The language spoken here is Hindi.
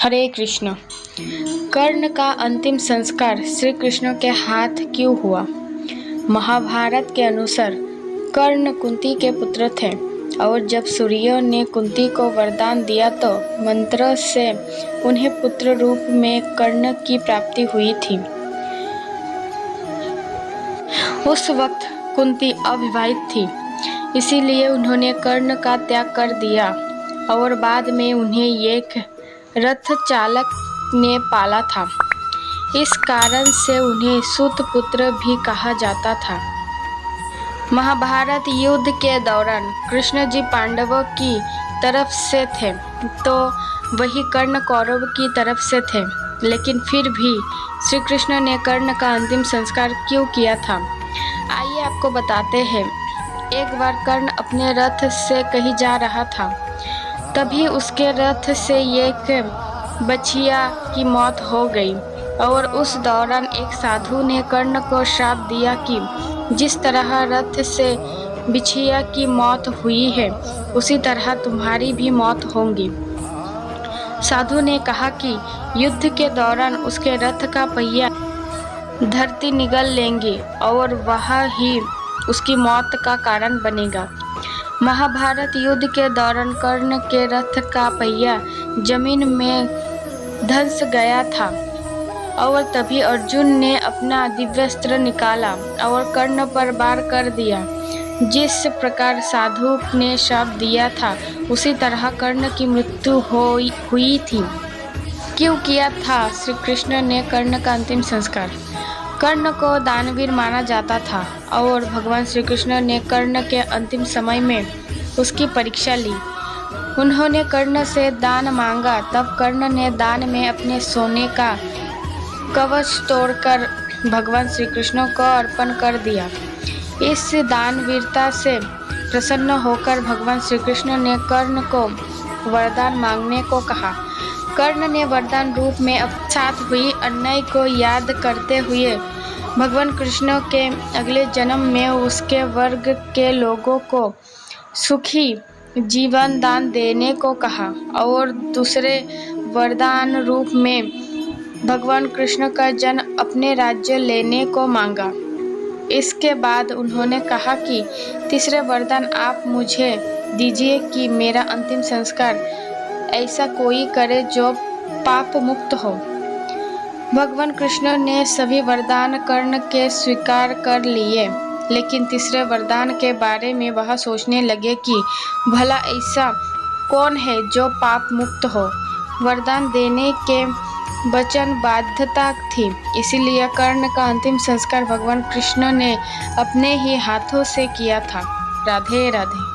हरे कृष्ण। कर्ण का अंतिम संस्कार श्री कृष्ण के हाथ क्यों हुआ? महाभारत के अनुसार कर्ण कुंती के पुत्र थे और जब सूर्य ने कुंती को वरदान दिया तो मंत्र से उन्हें पुत्र रूप में कर्ण की प्राप्ति हुई थी। उस वक्त कुंती अविवाहित थी, इसीलिए उन्होंने कर्ण का त्याग कर दिया और बाद में उन्हें एक रथ चालक ने पाला था। इस कारण से उन्हें सूत पुत्र भी कहा जाता था। महाभारत युद्ध के दौरान कृष्ण जी पांडवों की तरफ से थे तो वही कर्ण कौरव की तरफ से थे, लेकिन फिर भी श्री कृष्ण ने कर्ण का अंतिम संस्कार क्यों किया था, आइए आपको बताते हैं। एक बार कर्ण अपने रथ से कहीं जा रहा था, तभी उसके रथ से एक बछिया की मौत हो गई और उस दौरान एक साधु ने कर्ण को श्राप दिया कि जिस तरह रथ से बिछिया की मौत हुई है उसी तरह तुम्हारी भी मौत होगी। साधु ने कहा कि युद्ध के दौरान उसके रथ का पहिया धरती निगल लेंगे और वह ही उसकी मौत का कारण बनेगा। महाभारत युद्ध के दौरान कर्ण के रथ का पहिया जमीन में धंस गया था और तभी अर्जुन ने अपना दिव्यास्त्र निकाला और कर्ण पर वार कर दिया। जिस प्रकार साधु ने श्राप दिया था उसी तरह कर्ण की मृत्यु हुई थी। क्यों किया था श्री कृष्ण ने कर्ण का अंतिम संस्कार? कर्ण को दानवीर माना जाता था और भगवान श्री कृष्ण ने कर्ण के अंतिम समय में उसकी परीक्षा ली। उन्होंने कर्ण से दान मांगा, तब कर्ण ने दान में अपने सोने का कवच तोड़कर भगवान श्री कृष्ण को अर्पण कर दिया। इस दानवीरता से प्रसन्न होकर भगवान श्री कृष्ण ने कर्ण को वरदान मांगने को कहा। कर्ण ने वरदान रूप में अपने साथ हुई अन्याय को याद करते हुए भगवान कृष्ण के अगले जन्म में उसके वर्ग के लोगों को सुखी जीवन दान देने को कहा और दूसरे वरदान रूप में भगवान कृष्ण का जन्म अपने राज्य लेने को मांगा। इसके बाद उन्होंने कहा कि तीसरे वरदान आप मुझे दीजिए कि मेरा अंतिम संस्कार ऐसा कोई करे जो पाप मुक्त हो। भगवान कृष्ण ने सभी वरदान कर्ण के स्वीकार कर लिए, लेकिन तीसरे वरदान के बारे में वह सोचने लगे कि भला ऐसा कौन है जो पाप मुक्त हो। वरदान देने के वचन बाध्यता थी, इसीलिए कर्ण का अंतिम संस्कार भगवान कृष्ण ने अपने ही हाथों से किया था। राधे राधे।